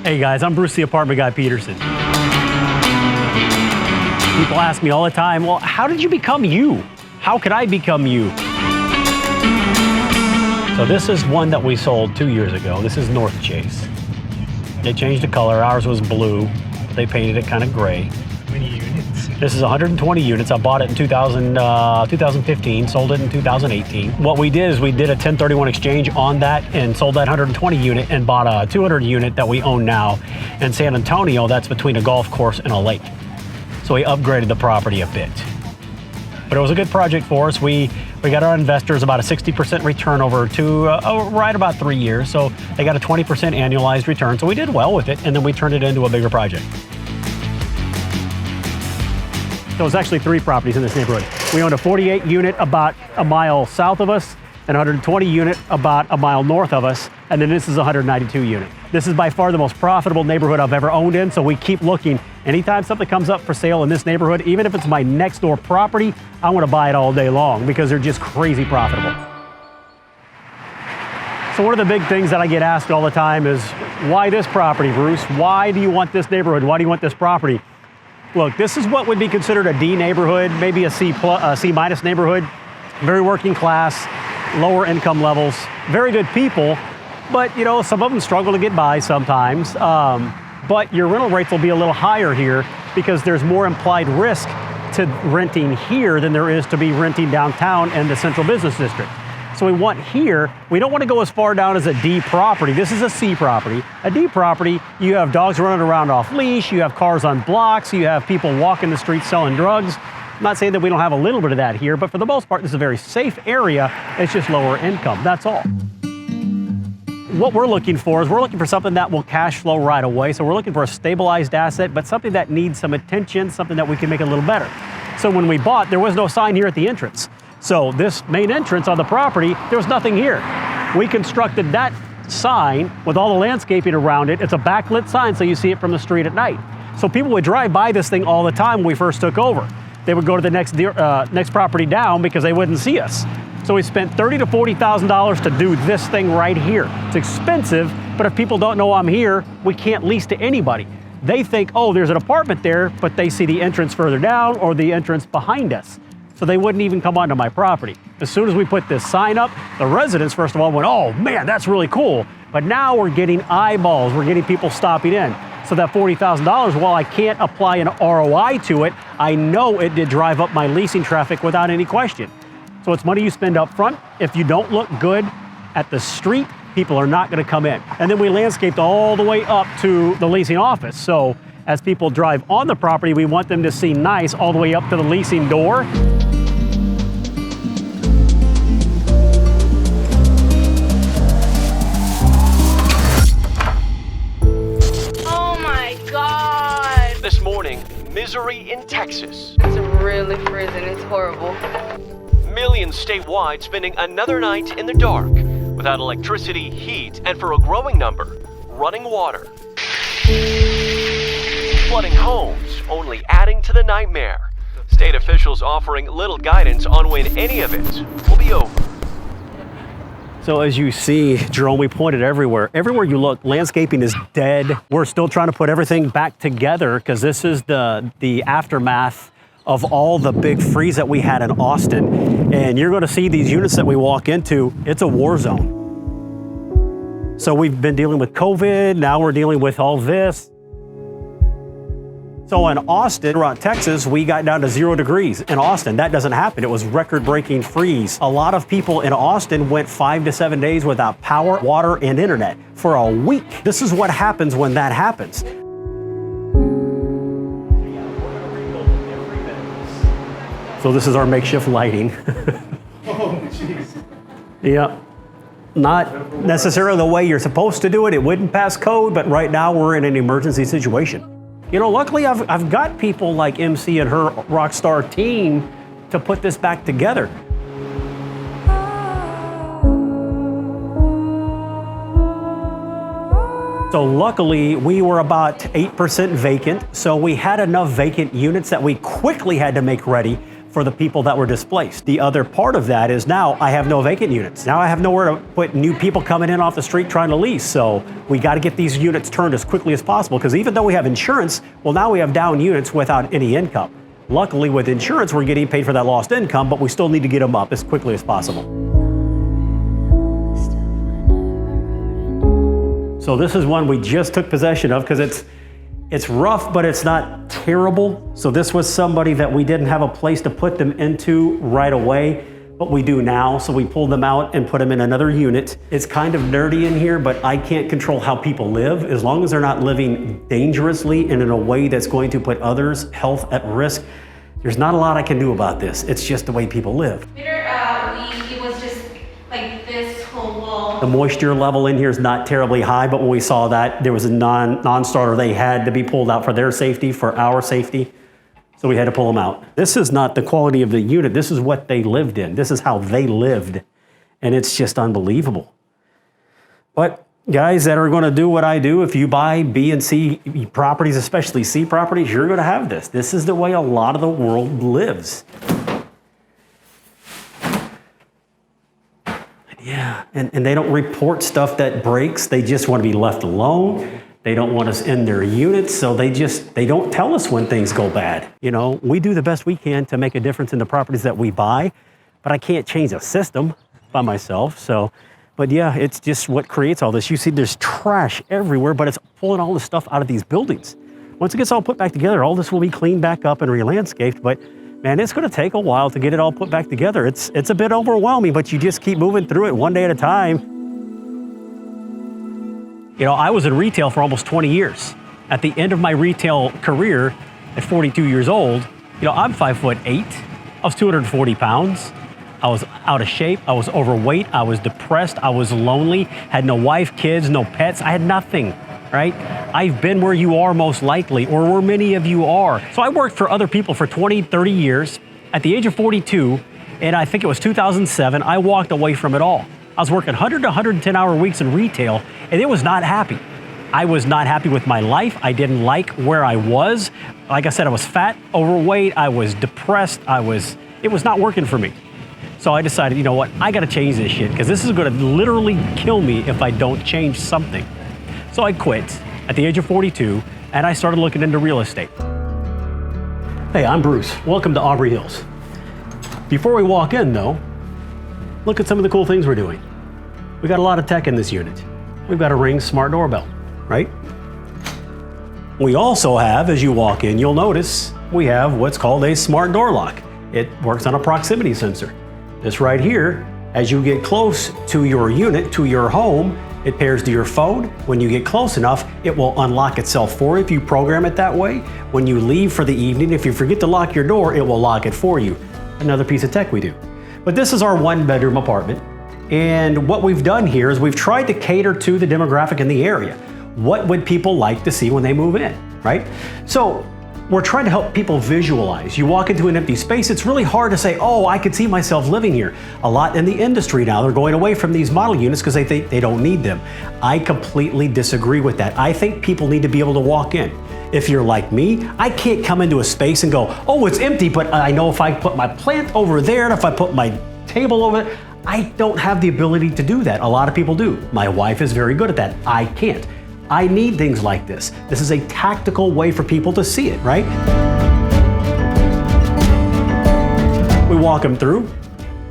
Hey guys, I'm Bruce the Apartment Guy Petersen. People ask me all the time, well, how did you become you? How could I become you? So this is one that we sold 2 years ago. This is North Chase. They changed the color. Ours was blue. They painted it kind of gray. How many units? This is 120 units. I bought it in 2015, sold it in 2018. What we did is we did a 1031 exchange on that and sold that 120 unit and bought a 200 unit that we own now in San Antonio. That's between a golf course and a lake. So we upgraded the property a bit. But it was a good project for us. We got our investors about a 60% return over right about 3 years. So they got a 20% annualized return. So we did well with it, and then we turned it into a bigger project. So it's actually 3 properties in this neighborhood. We owned a 48 unit about a mile south of us, and 120 unit about a mile north of us, and then this is a 192 unit. This is by far the most profitable neighborhood I've ever owned in, so we keep looking. Anytime something comes up for sale in this neighborhood, even if it's my next door property, I want to buy it all day long because they're just crazy profitable. So one of the big things that I get asked all the time is, why this property, Bruce? Why do you want this neighborhood? Why do you want this property? Look, this is what would be considered a D neighborhood, maybe a C minus neighborhood. Very working class, lower income levels, very good people, but you know, some of them struggle to get by sometimes. But your rental rates will be a little higher here because there's more implied risk to renting here than there is to be renting downtown in the central business district. So we want here, we don't want to go as far down as a D property. This is a C property. A D property, you have dogs running around off leash, you have cars on blocks, you have people walking the streets selling drugs. I'm not saying that we don't have a little bit of that here, but for the most part, this is a very safe area. It's just lower income, that's all. What we're looking for is we're looking for something that will cash flow right away. So we're looking for a stabilized asset, but something that needs some attention, something that we can make a little better. So when we bought, there was no sign here at the entrance. So this main entrance on the property, there was nothing here. We constructed that sign with all the landscaping around it. It's a backlit sign, so you see it from the street at night. So people would drive by this thing all the time when we first took over. They would go to the next property down because they wouldn't see us. So we spent $30,000 to $40,000 to do this thing right here. It's expensive, but if people don't know I'm here, we can't lease to anybody. They think, oh, there's an apartment there, but they see the entrance further down or the entrance behind us. So they wouldn't even come onto my property. As soon as we put this sign up, the residents, first of all, went, oh man, that's really cool. But now we're getting eyeballs, we're getting people stopping in. So that $40,000, while I can't apply an ROI to it, I know it did drive up my leasing traffic without any question. So it's money you spend up front. If you don't look good at the street, people are not gonna come in. And then we landscaped all the way up to the leasing office. So as people drive on the property, we want them to see nice all the way up to the leasing door. This morning, misery in Texas. It's really freezing, it's horrible. Millions statewide spending another night in the dark, without electricity, heat, and for a growing number, running water. Flooding homes, only adding to the nightmare. State officials offering little guidance on when any of it will be over. So as you see, Jerome, we pointed everywhere. Everywhere you look, landscaping is dead. We're still trying to put everything back together because this is the aftermath of all the big freeze that we had in Austin. And you're going to see these units that we walk into, it's a war zone. So we've been dealing with COVID, now we're dealing with all this. So in Austin, around Texas, we got down to 0 degrees. In Austin, that doesn't happen. It was record-breaking freeze. A lot of people in Austin went 5 to 7 days without power, water, and internet for a week. This is what happens when that happens. So this is our makeshift lighting. Oh, jeez. Yeah. Not necessarily the way you're supposed to do it. It wouldn't pass code, but right now we're in an emergency situation. You know, luckily I've got people like MC and her rock star team to put this back together. So luckily we were about 8% vacant, so we had enough vacant units that we quickly had to make ready. for the people that were displaced. The other part of that is now I have no vacant units. Now I have nowhere to put new people coming in off the street trying to lease. So we got to get these units turned as quickly as possible, because even though we have insurance, well, now we have down units without any income. Luckily, with insurance, we're getting paid for that lost income, but we still need to get them up as quickly as possible. So this is one we just took possession of, because it's rough, but it's not terrible. So this was somebody that we didn't have a place to put them into right away, but we do now. So we pulled them out and put them in another unit. It's kind of nerdy in here, but I can't control how people live. As long as they're not living dangerously and in a way that's going to put others' health at risk, there's not a lot I can do about this. It's just the way people live. It was just like this whole wall. The moisture level in here is not terribly high, but when we saw that, there was a non-starter. They had to be pulled out for their safety, for our safety. So we had to pull them out. This is not the quality of the unit. This is what they lived in. This is how they lived. And it's just unbelievable. But guys that are going to do what I do, if you buy B and C properties, especially C properties, you're going to have this. This is the way a lot of the world lives. Yeah, and they don't report stuff that breaks. They just want to be left alone. They don't want us in their units, so they don't tell us when things go bad. You know, we do the best we can to make a difference in the properties that we buy, but I can't change a system by myself. So, but yeah, it's just what creates all this. You see there's trash everywhere, but it's pulling all this stuff out of these buildings. Once it gets all put back together, all this will be cleaned back up and re-landscaped, but man, it's going to take a while to get it all put back together. It's a bit overwhelming, but you just keep moving through it one day at a time. You know, I was in retail for almost 20 years. At the end of my retail career, at 42 years old, you know, I'm 5'8". I was 240 pounds. I was out of shape. I was overweight. I was depressed. I was lonely. Had no wife, kids, no pets. I had nothing. Right? I've been where you are most likely, or where many of you are. So I worked for other people for 20, 30 years. At the age of 42, and I think it was 2007, I walked away from it all. I was working 100 to 110 hour weeks in retail, and it was not happy. I was not happy with my life. I didn't like where I was. Like I said, I was fat, overweight, I was depressed, it was not working for me. So I decided, you know what, I gotta change this shit, because this is gonna literally kill me if I don't change something. So I quit at the age of 42, and I started looking into real estate. Hey, I'm Bruce. Welcome to Aubrey Hills. Before we walk in, though, look at some of the cool things we're doing. We got a lot of tech in this unit. We've got a Ring smart doorbell, right? We also have, as you walk in, you'll notice, we have what's called a smart door lock. It works on a proximity sensor. This right here, as you get close to your unit, to your home, it pairs to your phone. When you get close enough, it will unlock itself for you if you program it that way. When you leave for the evening, if you forget to lock your door, it will lock it for you. Another piece of tech we do. But this is our 1-bedroom apartment. And what we've done here is we've tried to cater to the demographic in the area. What would people like to see when they move in, right? So we're trying to help people visualize. You walk into an empty space, it's really hard to say, oh, I could see myself living here. A lot in the industry now, they're going away from these model units because they think they don't need them. I completely disagree with that. I think people need to be able to walk in. If you're like me, I can't come into a space and go, oh, it's empty, but I know if I put my plant over there and if I put my table over there, I don't have the ability to do that. A lot of people do. My wife is very good at that. I can't. I need things like this. This is a tactical way for people to see it, right? We walk them through.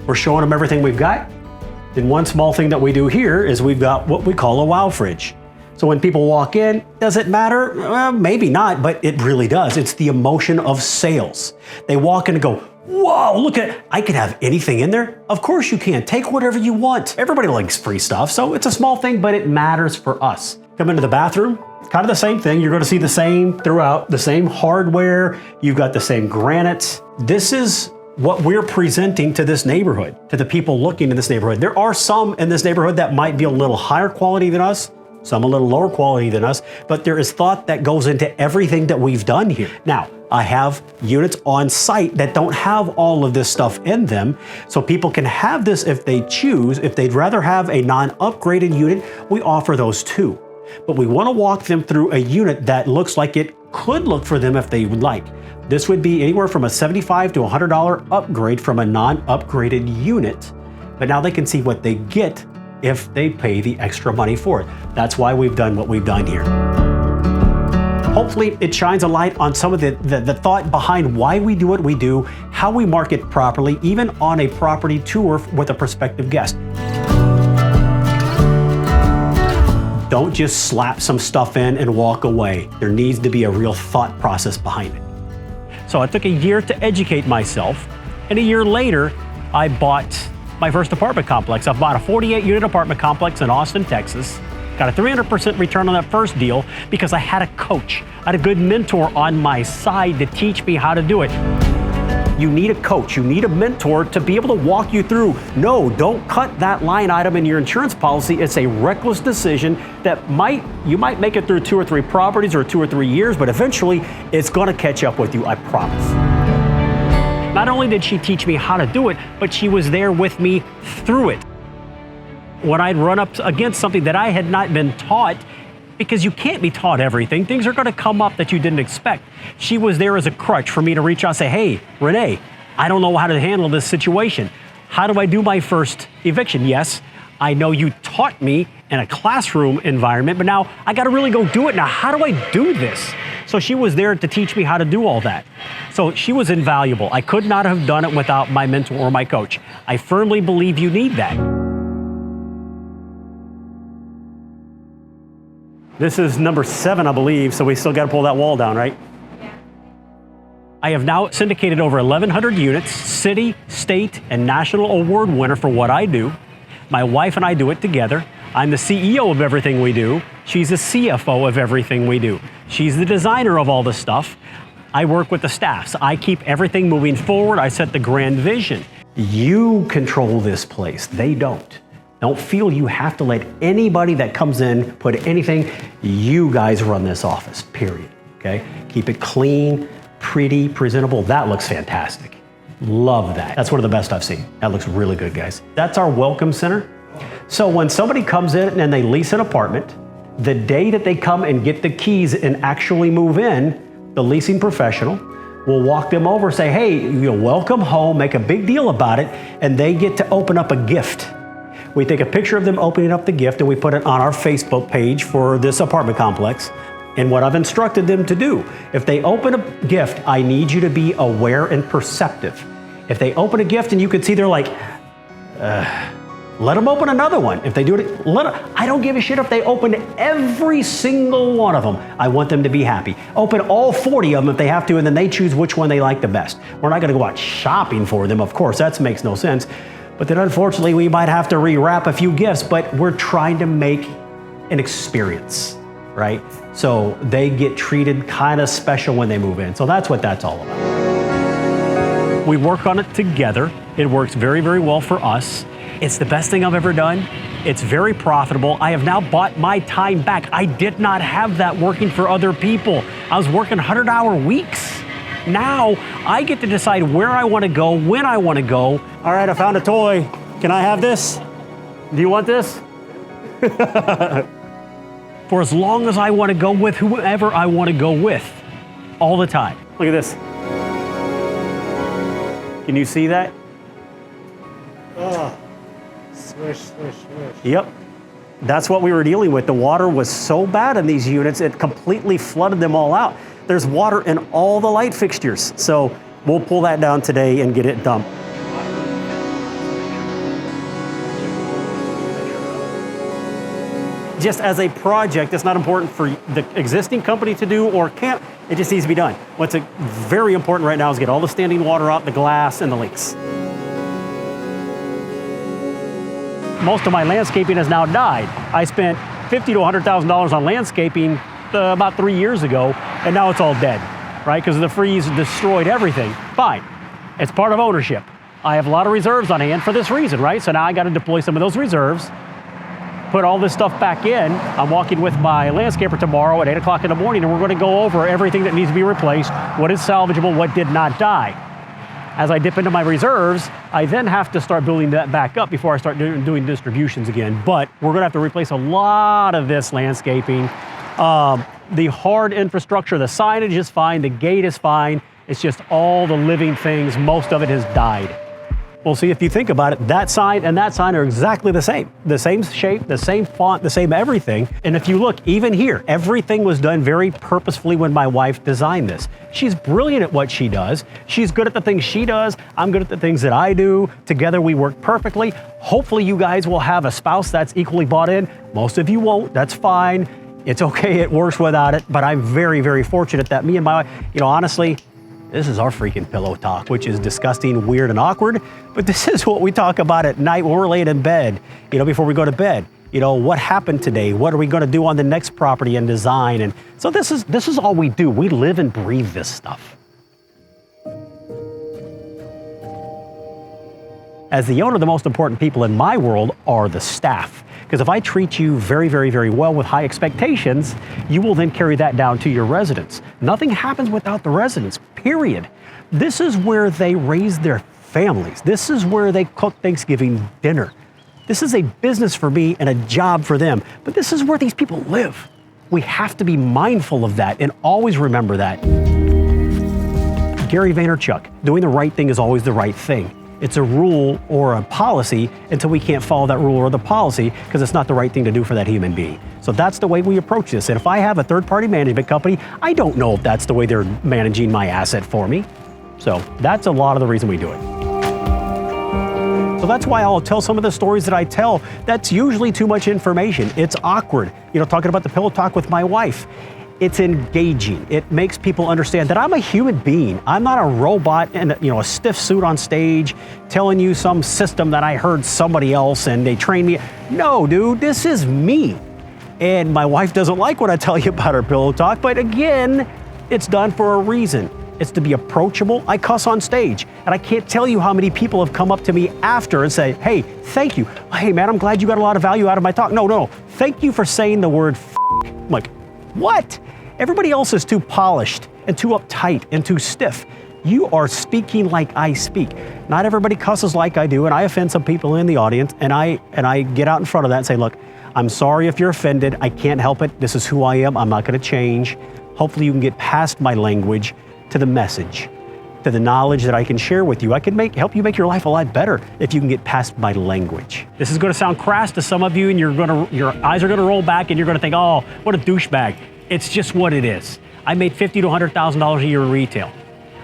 We're showing them everything we've got. Then one small thing that we do here is we've got what we call a wow fridge. So when people walk in, does it matter? Well, maybe not, but it really does. It's the emotion of sales. They walk in and go, whoa, look at it. I could have anything in there. Of course you can. Take whatever you want. Everybody likes free stuff, so it's a small thing, but it matters for us. Come into the bathroom, kind of the same thing. You're going to see the same throughout, the same hardware. You've got the same granite. This is what we're presenting to this neighborhood, to the people looking in this neighborhood. There are some in this neighborhood that might be a little higher quality than us, some a little lower quality than us, but there is thought that goes into everything that we've done here. Now, I have units on site that don't have all of this stuff in them, so people can have this if they choose. If they'd rather have a non-upgraded unit, we offer those too. But we want to walk them through a unit that looks like it could look for them if they would like. This would be anywhere from a $75 to $100 upgrade from a non-upgraded unit, but now they can see what they get if they pay the extra money for it. That's why we've done what we've done here. Hopefully it shines a light on some of the thought behind why we do what we do, how we market properly, even on a property tour with a prospective guest. Don't just slap some stuff in and walk away. There needs to be a real thought process behind it. So it took a year to educate myself, and a year later, I bought my first apartment complex. I bought a 48-unit apartment complex in Austin, Texas. Got a 300% return on that first deal because I had a coach. I had a good mentor on my side to teach me how to do it. You need a coach, you need a mentor to be able to walk you through. No, don't cut that line item in your insurance policy. It's a reckless decision that you might make it through 2 or 3 properties or 2 or 3 years, but eventually it's gonna catch up with you, I promise. Not only did she teach me how to do it, but she was there with me through it. When I'd run up against something that I had not been taught, because you can't be taught everything, things are gonna come up that you didn't expect. She was there as a crutch for me to reach out and say, hey, Renee, I don't know how to handle this situation. How do I do my first eviction? Yes, I know you taught me in a classroom environment, but now I gotta really go do it. Now, how do I do this? So she was there to teach me how to do all that. So she was invaluable. I could not have done it without my mentor or my coach. I firmly believe you need that. This is number 7, I believe, so we still got to pull that wall down, right? Yeah. I have now syndicated over 1,100 units, city, state, and national award winner for what I do. My wife and I do it together. I'm the CEO of everything we do. She's the CFO of everything we do. She's the designer of all the stuff. I work with the staffs. I keep everything moving forward. I set the grand vision. You control this place. They don't. Don't feel you have to let anybody that comes in put anything. You guys run this office, period, okay? Keep it clean, pretty, presentable. That looks fantastic. Love that. That's one of the best I've seen. That looks really good, guys. That's our welcome center. So when somebody comes in and they lease an apartment, the day that they come and get the keys and actually move in, the leasing professional will walk them over and say, hey, welcome home, make a big deal about it, and they get to open up a gift. We take a picture of them opening up the gift and we put it on our Facebook page for this apartment complex. And what I've instructed them to do, if they open a gift, I need you to be aware and perceptive. If they open a gift and you can see they're like, let them open another one. If they do it, I don't give a shit if they open every single one of them. I want them to be happy. Open all 40 of them if they have to, and then they choose which one they like the best. We're not gonna go out shopping for them, of course, that makes no sense. But then unfortunately, we might have to rewrap a few gifts, but we're trying to make an experience, right? So they get treated kind of special when they move in. So that's what that's all about. We work on it together. It works very, very well for us. It's the best thing I've ever done. It's very profitable. I have now bought my time back. I did not have that working for other people. I was working 100-hour weeks. Now I get to decide where I want to go, when I want to go. All right, I found a toy. Can I have this? Do you want this? For as long as I want to go with whoever I want to go with, all the time. Look at this. Can you see that? Oh, swish, swish, swish. Yep. That's what we were dealing with. The water was so bad in these units, it completely flooded them all out. There's water in all the light fixtures. So we'll pull that down today and get it dumped. Just as a project, it's not important for the existing company to do or can't. It just needs to be done. What's very important right now is get all the standing water out, the glass, and the leaks. Most of my landscaping has now died. I spent $50,000 to $100,000 on landscaping about 3 years ago, and now it's all dead, right? Because the freeze destroyed everything. Fine, it's part of ownership. I have a lot of reserves on hand for this reason, right? So now I got to deploy some of those reserves, put all this stuff back in. I'm walking with my landscaper tomorrow at 8 o'clock in the morning, and we're going to go over everything that needs to be replaced, what is salvageable, what did not die. As I dip into my reserves, I then have to start building that back up before I start doing distributions again. But we're going to have to replace a lot of this landscaping. The hard infrastructure, the signage is fine, the gate is fine. It's just all the living things, most of it has died. Well, see, if you think about it, that sign and that sign are exactly the same. The same shape, the same font, the same everything. And if you look, even here, everything was done very purposefully when my wife designed this. She's brilliant at what she does. She's good at the things she does. I'm good at the things that I do. Together we work perfectly. Hopefully you guys will have a spouse that's equally bought in. Most of you won't, that's fine. It's okay, it works without it, but I'm very, very fortunate that me and my wife, honestly, this is our freaking pillow talk, which is disgusting, weird, and awkward. But this is what we talk about at night when we're laying in bed, before we go to bed. What happened today? What are we going to do on the next property and design? And so this is all we do. We live and breathe this stuff. As the owner, the most important people in my world are the staff. Because if I treat you very, very, very well with high expectations, you will then carry that down to your residents. Nothing happens without the residents, period. This is where they raise their families. This is where they cook Thanksgiving dinner. This is a business for me and a job for them. But this is where these people live. We have to be mindful of that and always remember that. Gary Vaynerchuk, doing the right thing is always the right thing. It's a rule or a policy until we can't follow that rule or the policy because it's not the right thing to do for that human being. So that's the way we approach this. And if I have a third-party management company, I don't know if that's the way they're managing my asset for me. So that's a lot of the reason we do it. So that's why I'll tell some of the stories that I tell. That's usually too much information. It's awkward. Talking about the pillow talk with my wife. It's engaging. It makes people understand that I'm a human being. I'm not a robot in a stiff suit on stage telling you some system that I heard somebody else and they trained me. No, dude, this is me. And my wife doesn't like what I tell you about her pillow talk, but again, it's done for a reason. It's to be approachable. I cuss on stage, and I can't tell you how many people have come up to me after and say, hey, thank you. Hey, man, I'm glad you got a lot of value out of my talk. No, thank you for saying the word f***. I'm like, what? Everybody else is too polished and too uptight and too stiff. You are speaking like I speak. Not everybody cusses like I do, and I offend some people in the audience, and I get out in front of that and say, look, I'm sorry if you're offended. I can't help it. This is who I am. I'm not going to change. Hopefully you can get past my language to the message, to the knowledge that I can share with you. I can help you make your life a lot better if you can get past my language. This is going to sound crass to some of you, and your eyes are going to roll back, and you're going to think, oh, what a douchebag. It's just what it is. I made $50,000 to $100,000 a year in retail.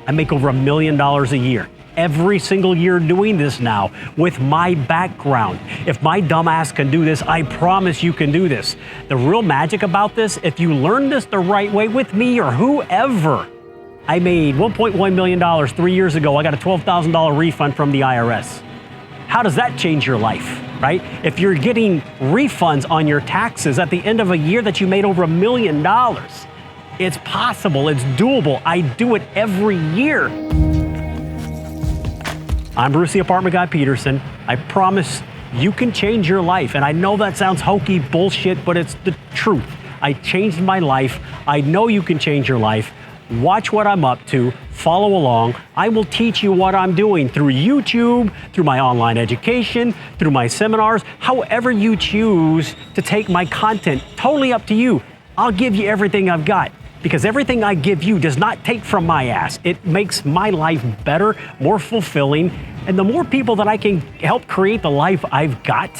I make over $1 million a year. Every single year doing this now with my background. If my dumbass can do this, I promise you can do this. The real magic about this, if you learn this the right way with me or whoever, I made $1.1 million 3 years ago. I got a $12,000 refund from the IRS. How does that change your life, right? If you're getting refunds on your taxes at the end of a year that you made over $1 million, it's possible, it's doable. I do it every year. I'm Bruce the Apartment Guy Petersen. I promise you can change your life. And I know that sounds hokey bullshit, but it's the truth. I changed my life. I know you can change your life. Watch what I'm up to, follow along. I will teach you what I'm doing through YouTube, through my online education, through my seminars, however you choose to take my content, totally up to you. I'll give you everything I've got because everything I give you does not take from my ass. It makes my life better, more fulfilling, and the more people that I can help create the life I've got,